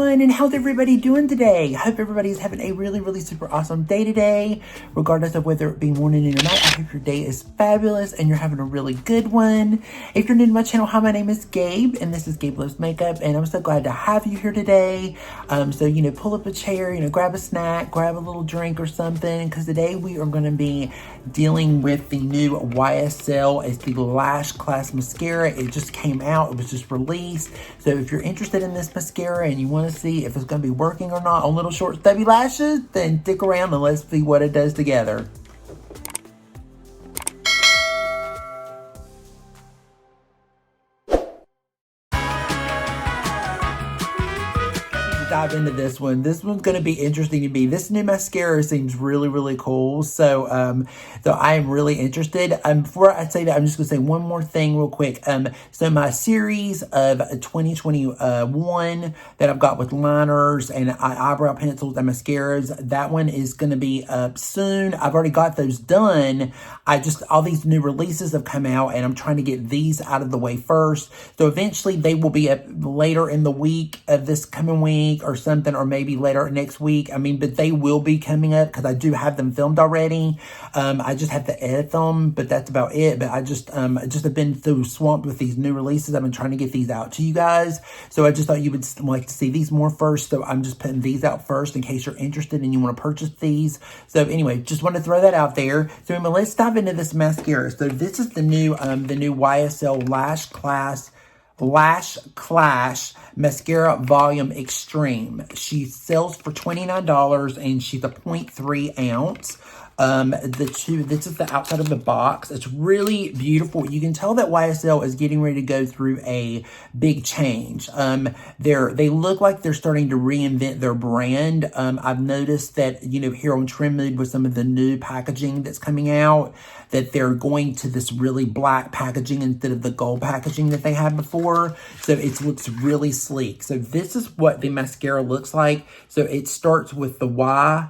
everyone, and how's everybody doing today? I hope everybody's having a really super awesome day today, regardless of whether it be morning or night. I hope your day is fabulous and you're having a really good one. If you're new to my channel, hi, my name is Gabe, and this is Gabe Loves Makeup, and I'm so glad to have you here today. So, pull up a chair, grab a snack, grab a little drink or something, because today we are going to be dealing with the new YSL. It's the Lash Class Mascara. It just came out. It was just released. So if you're interested in this mascara and you want to see if it's going to be working or not on little short stubby lashes, then stick around and let's see what it does together. Dive into this one. This one's going to be interesting to me. This new mascara seems really cool. So I am really interested. Before I say that, I'm just going to say one more thing real quick. So my series of 2021 that I've got with liners and eyebrow pencils and mascaras, that one is going to be up soon. I've already got those done. All these new releases have come out and I'm trying to get these out of the way first. So eventually they will be up later in the week of this coming week or something, or maybe later next week. But they will be coming up because I do have them filmed already. I just have to edit them, but that's about it. But I just have been so swamped with these new releases. I've been trying to get these out to you guys. So I just thought you would like to see these more first. So I'm just putting these out first in case you're interested and you want to purchase these. So anyway, just want to throw that out there. So anyway, let's dive into this mascara. So this is the new YSL Lash Clash Mascara Volume Extreme. She sells for $29 and she's a 0.3 ounce. This is the outside of the box. It's really beautiful. You can tell that YSL is getting ready to go through a big change. They look like they're starting to reinvent their brand. I've noticed that, here on Trim Mood with some of the new packaging that's coming out, that they're going to this really black packaging instead of the gold packaging that they had before. So it looks really sleek. So this is what the mascara looks like. So it starts with the Y,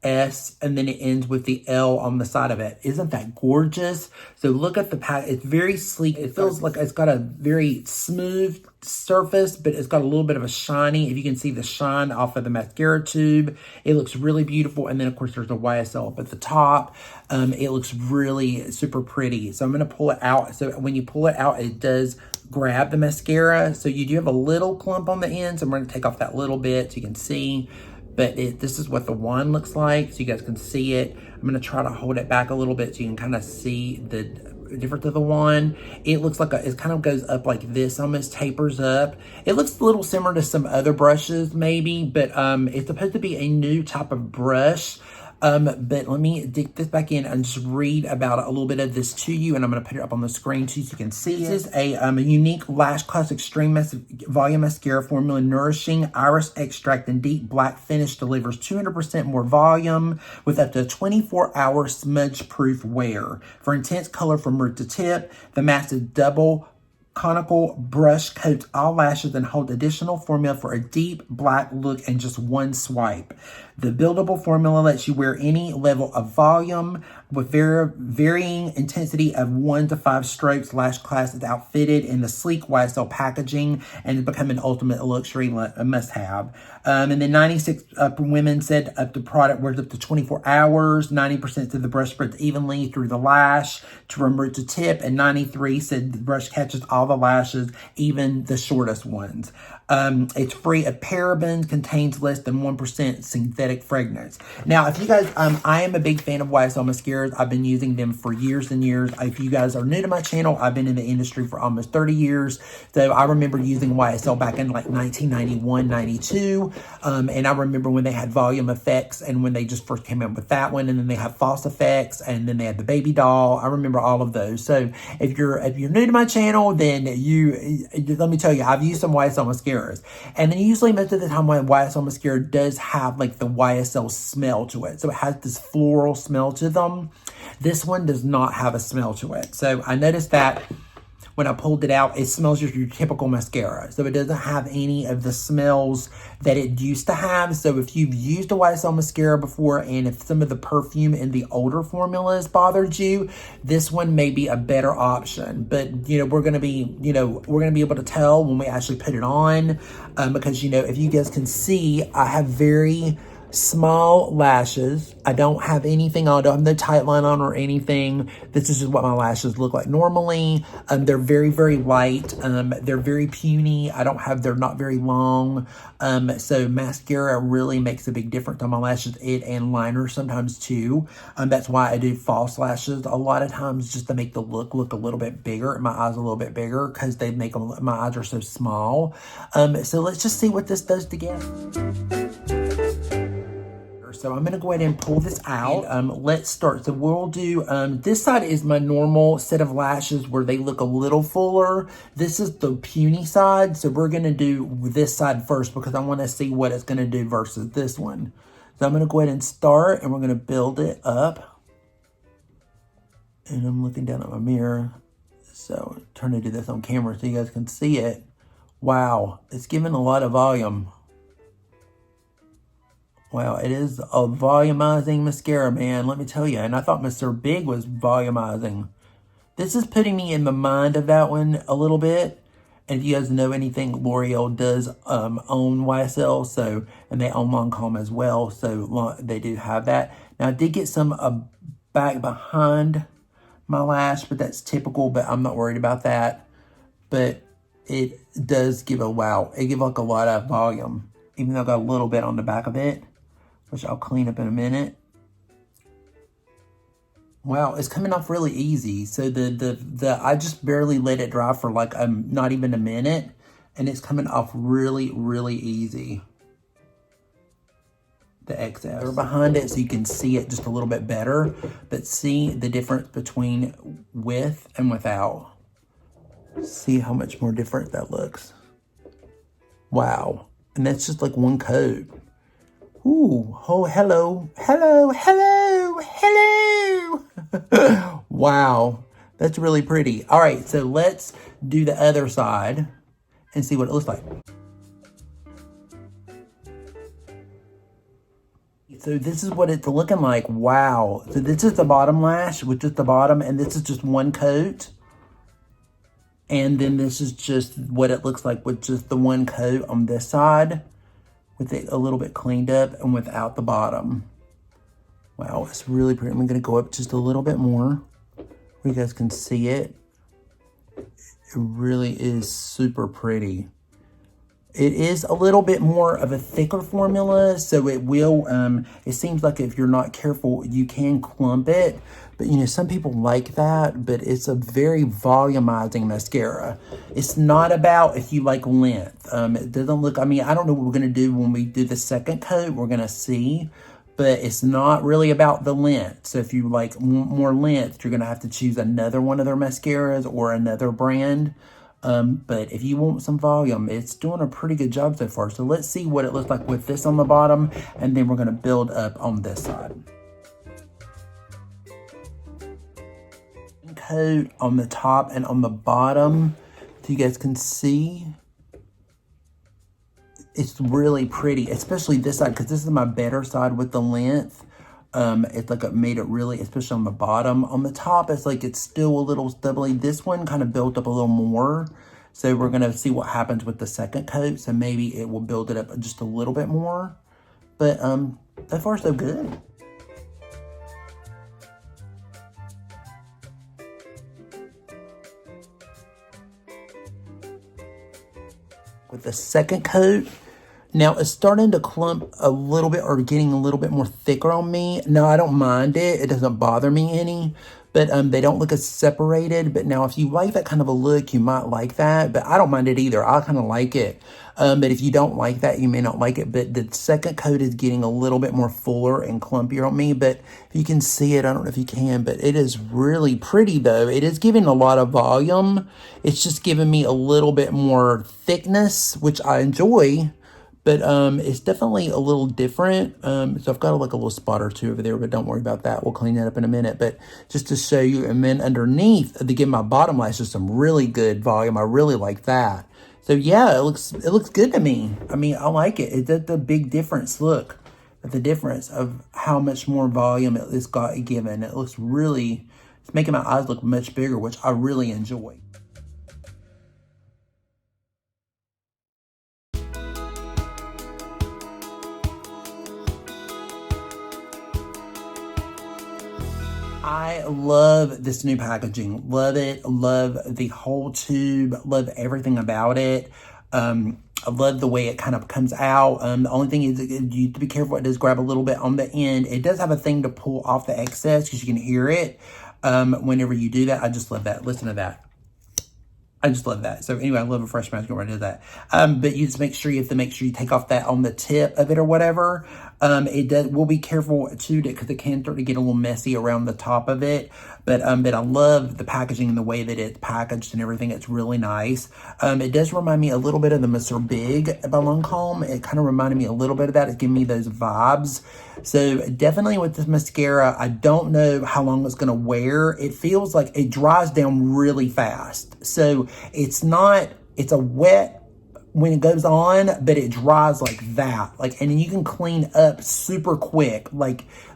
S, and then it ends with the L on the side of it. Isn't that gorgeous? So look at the pack. It's very sleek. It feels like it's got a very smooth surface, but it's got a little bit of a shiny. If you can see the shine off of the mascara tube, it looks really beautiful. And then of course there's a YSL up at the top. It looks really super pretty. So I'm going to pull it out. So when you pull it out, it does grab the mascara. So you do have a little clump on the end. So I'm going to take off that little bit so you can see. But this is what the wand looks like, so you guys can see it. I'm going to try to hold it back a little bit so you can kind of see the difference of the wand. It looks like it kind of goes up like this, almost tapers up. It looks a little similar to some other brushes maybe, but it's supposed to be a new type of brush. But let me dig this back in and just read about a little bit of this to you, and I'm going to put it up on the screen so you can see it. This is a unique Lash Class Extreme Volume Mascara formula, nourishing iris extract and deep black finish, delivers 200% more volume with up to 24-hour smudge-proof wear. For intense color from root to tip, the massive double conical brush coats all lashes and holds additional formula for a deep black look in just one swipe. The buildable formula lets you wear any level of volume with varying intensity of 1 to 5 strokes. Lash Class is outfitted in the sleek YSL packaging and has become an ultimate luxury must-have. And then 96 women said the product wears up to 24 hours. 90% said the brush spreads evenly through the lash from root to tip, and 93 said the brush catches all the lashes, even the shortest ones. It's free of parabens, contains less than 1% synthetic fragrance. Now, if you guys, I am a big fan of YSL mascaras. I've been using them for years and years. If you guys are new to my channel, I've been in the industry for almost 30 years. So I remember using YSL back in like 1991, 92. And I remember when they had volume effects and when they just first came out with that one, and then they have false effects, and then they had the baby doll. I remember all of those. So if you're new to my channel, then let me tell you, I've used some YSL mascaras. And then usually most of the time when YSL mascara does have like the YSL smell to it. So it has this floral smell to them. This one does not have a smell to it. So I noticed that when I pulled it out, it smells just your typical mascara. So it doesn't have any of the smells that it used to have. So if you've used a YSL mascara before, and if some of the perfume in the older formulas bothered you, this one may be a better option. But, you know, we're going to be able to tell when we actually put it on, because, you know, if you guys can see, I have very small lashes. I don't have anything on. I don't have no tight line on or anything. This is just what my lashes look like normally. They're very, very light. They're very puny. They're not very long. So mascara really makes a big difference on my lashes. It and liners sometimes too. That's why I do false lashes a lot of times, just to make the look a little bit bigger, and my eyes a little bit bigger, because they make them, my eyes are so small. So let's just see what this does together. So I'm going to go ahead and pull this out. Let's start. So we'll do, this side is my normal set of lashes where they look a little fuller. This is the puny side. So we're going to do this side first, because I want to see what it's going to do versus this one. So I'm going to go ahead and start, and we're going to build it up. And I'm looking down at my mirror. So I'm trying to do this on camera so you guys can see it. Wow, it's giving a lot of volume. Wow, it is a volumizing mascara, man. Let me tell you. And I thought Mr. Big was volumizing. This is putting me in the mind of that one a little bit. And if you guys know anything, L'Oreal does own YSL, so, and they own Lancome as well, so they do have that. Now, I did get some back behind my lash, but that's typical, but I'm not worried about that. But it does give it gives like a lot of volume, even though I got a little bit on the back of it, which I'll clean up in a minute. Wow, it's coming off really easy. So I just barely let it dry for like not even a minute, and it's coming off really, really easy. The excess. They're behind it so you can see it just a little bit better, but see the difference between with and without. See how much more different that looks. Wow, and that's just like one coat. Ooh, oh, hello, hello, hello, hello. Wow, that's really pretty. All right, so let's do the other side and see what it looks like. So this is what it's looking like. Wow. So this is the bottom lash with just the bottom, and this is just one coat. And then this is just what it looks like with just the one coat on this side, with it a little bit cleaned up and without the bottom. Wow, it's really pretty. I'm going to go up just a little bit more where you guys can see it. It really is super pretty. It is a little bit more of a thicker formula, so it will, it seems like if you're not careful, you can clump it. But, you know, some people like that, but it's a very volumizing mascara. It's not about if you like length. It doesn't look, I mean, I don't know what we're going to do when we do the second coat. We're going to see. But it's not really about the length. So if you like more length, you're going to have to choose another one of their mascaras or another brand. But if you want some volume, it's doing a pretty good job so far. So let's see what it looks like with this on the bottom, and then we're going to build up on this side. Coat on the top and on the bottom, so you guys can see. It's really pretty, especially this side, because this is my better side with the length. It's like it made it really, especially on the bottom. On the top, it's like it's still a little stubbly. This one kind of built up a little more. So we're going to see what happens with the second coat. So maybe it will build it up just a little bit more. But so far, so good. With the second coat, now it's starting to clump a little bit, or getting a little bit more thicker on me. Now I don't mind it. It doesn't bother me any, but they don't look as separated. But now if you like that kind of a look, you might like that, but I don't mind it either. I kind of like it. But if you don't like that, you may not like it. But the second coat is getting a little bit more fuller and clumpier on me. But if you can see it, I don't know if you can, but it is really pretty though. It is giving a lot of volume. It's just giving me a little bit more thickness, which I enjoy. But it's definitely a little different. So I've got like a little spot or two over there, but don't worry about that. We'll clean that up in a minute. But just to show you, and then underneath, to give my bottom lashes some really good volume. I really like that. So yeah, it looks good to me. I mean, I like it. It's the big difference. Look at the difference of how much more volume it's got given. It looks really, it's making my eyes look much bigger, which I really enjoy. I love this new packaging. Love it. Love the whole tube. Love everything about it. I love the way it kind of comes out. The only thing is you have to be careful. It does grab a little bit on the end. It does have a thing to pull off the excess because you can hear it whenever you do that. I just love that. Listen to that. I just love that. So anyway, I love a fresh mascara when I do that. But you just you have to make sure you take off that on the tip of it or whatever. We'll be careful too, because it can start to get a little messy around the top of it. But I love the packaging and the way that it's packaged and everything. It's really nice. It does remind me a little bit of the Mr. Big by Lancome. It kind of reminded me a little bit of that. It's giving me those vibes. So definitely with this mascara, I don't know how long it's going to wear. It feels like it dries down really fast. So it's a wet when it goes on, but it dries like that. And then you can clean up super quick.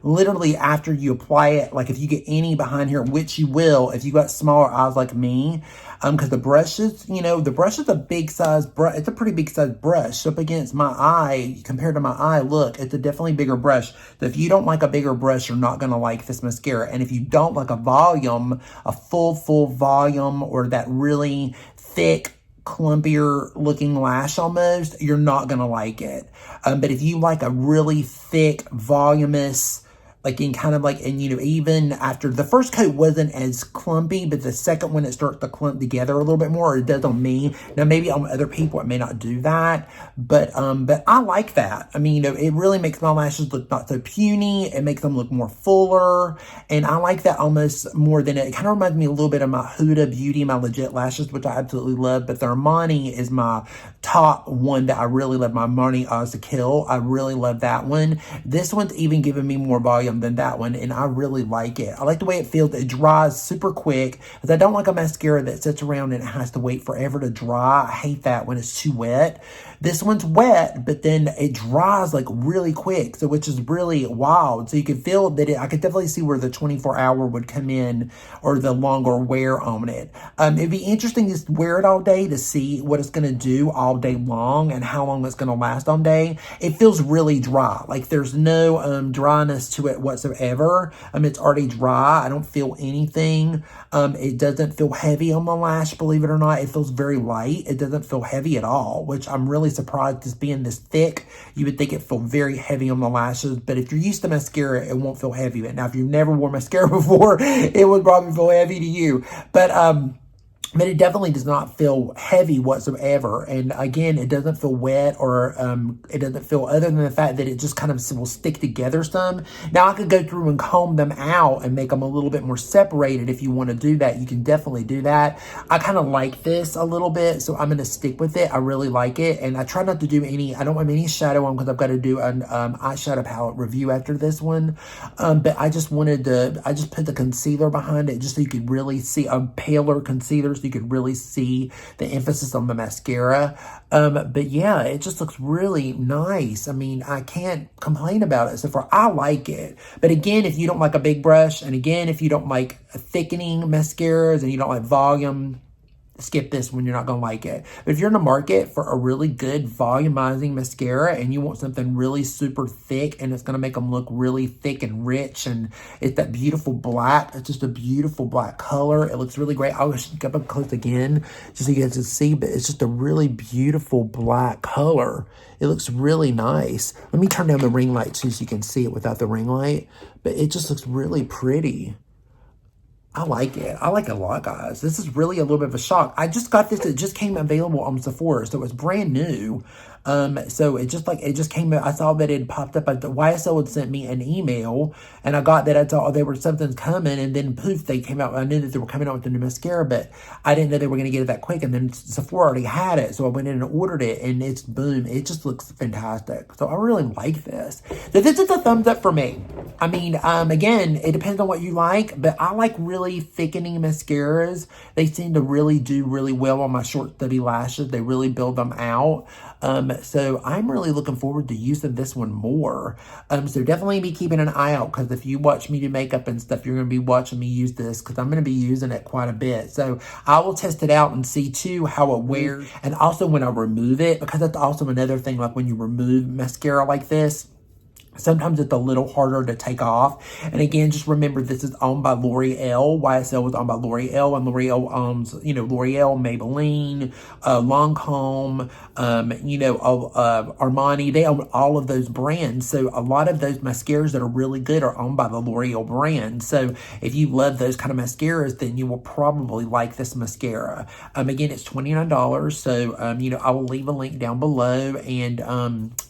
Literally after you apply it, if you get any behind here, which you will, if you got smaller eyes like me, because the brushes, the brush is a big size brush. It's a pretty big size brush. So up against my eye, compared to my eye, look, it's a definitely bigger brush. So if you don't like a bigger brush, you're not going to like this mascara. And if you don't like a volume, a full volume, or that really thick, clumpier looking lash almost, you're not going to like it. But if you like a really thick, voluminous, even after the first coat wasn't as clumpy, but the second one it starts to clump together a little bit more, or it does on me. Now maybe on other people it may not do that, but I like that. I mean, it really makes my lashes look not so puny. It makes them look more fuller, and I like that almost more than it kind of reminds me a little bit of my Huda Beauty, my legit lashes, which I absolutely love. But the Armani is my top one that I really love. My Armani Oz to Kill. I really love that one. This one's even giving me more volume than that one, and I really like it. I like the way it feels. It dries super quick, because I don't like a mascara that sits around and it has to wait forever to dry. I hate that when it's too wet. This one's wet, but then it dries really quick, so which is really wild. So you can feel that I could definitely see where the 24-hour would come in, or the longer wear on it. It'd be interesting to wear it all day to see what it's going to do all day long and how long it's going to last all day. It feels really dry. There's no dryness to it whatsoever. It's already dry. I don't feel anything. It doesn't feel heavy on my lash, believe it or not. It feels very light. It doesn't feel heavy at all, which I'm really surprised. This being this thick, you would think it feel very heavy on the lashes, but if you're used to mascara, it won't feel heavy. Now, if you've never worn mascara before, it would probably feel heavy to you. But it definitely does not feel heavy whatsoever. And again, it doesn't feel wet, or it doesn't feel, other than the fact that it just kind of will stick together some. Now, I could go through and comb them out and make them a little bit more separated. If you want to do that, you can definitely do that. I kind of like this a little bit, so I'm going to stick with it. I really like it. And I try not to do I don't have any shadow on, because I've got to do an eyeshadow palette review after this one. But I just put the concealer behind it just so you could really see a paler concealer, so you could really see the emphasis on the mascara. But yeah, it just looks really nice. I mean, I can't complain about it. So I like it. But again, if you don't like a big brush, and again, if you don't like thickening mascaras and you don't like volume, skip this one. You're not going to like it. But if you're in the market for a really good volumizing mascara, and you want something really super thick, and it's going to make them look really thick and rich, and it's that beautiful black. It's just a beautiful black color. It looks really great. I'll just get up close again just so you guys can see, but it's just a really beautiful black color. It looks really nice. Let me turn down the ring light too so you can see it without the ring light, but it just looks really pretty. I like it. I like it a lot, guys. This is really a little bit of a shock. I just got this. It just came available on Sephora, so it's brand new. So it just came out. I saw that it popped up. YSL had sent me an email, and I got that. I thought there was something's coming, and then poof, they came out. I knew that they were coming out with the new mascara, but I didn't know they were going to get it that quick. And then Sephora already had it, so I went in and ordered it, and it's boom. It just looks fantastic. So I really like this. So this is a thumbs up for me. I mean, again, it depends on what you like, but I like really thickening mascaras. They seem to really do really well on my short, stubby lashes. They really build them out. So I'm really looking forward to using this one more. So definitely be keeping an eye out, because if you watch me do makeup and stuff, you're going to be watching me use this, because I'm going to be using it quite a bit. So I will test it out and see too how it wears. And also when I remove it, because that's also another thing, like when you remove mascara like this, sometimes it's a little harder to take off. And again, just remember, this is owned by L'Oreal. YSL was owned by L'Oreal, and L'Oreal owns, L'Oreal, Maybelline, Lancome, Armani. They own all of those brands. So a lot of those mascaras that are really good are owned by the L'Oreal brand. So if you love those kind of mascaras, then you will probably like this mascara. Again, it's $29. So, I will leave a link down below. And,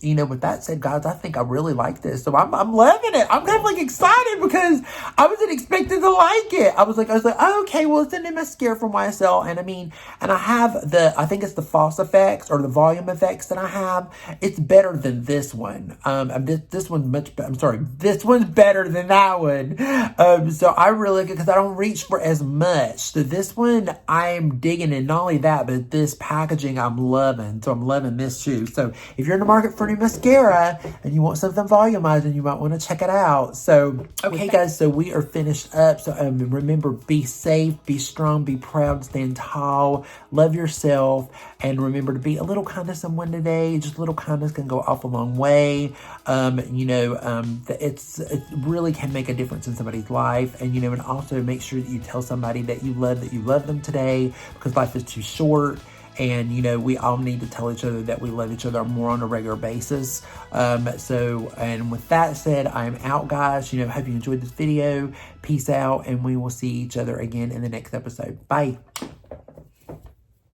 with that said, guys, I think I really like this. So I'm loving it. I'm kind of like excited, because I wasn't expecting to like it. I was like, oh, okay, well, it's a new mascara from YSL. And I have I think it's the false effects or the volume effects that I have. It's better than this one. This one's this one's better than that one. So I really, because I don't reach for as much. So this one I'm digging, and not only that, but this packaging I'm loving. So I'm loving this too. So if you're in the market for a new mascara and you want something volumizing, you might want to check it out. So, okay, guys, so we are finished up. So remember, be safe, be strong, be proud, stand tall, love yourself, and remember to be a little kind to someone today. Just a little kindness can go off a long way. It really can make a difference in somebody's life. And, and also make sure that you tell somebody that you love them today, because life is too short. And, we all need to tell each other that we love each other more on a regular basis. And with that said, I'm out, guys. Hope you enjoyed this video. Peace out, and we will see each other again in the next episode. Bye.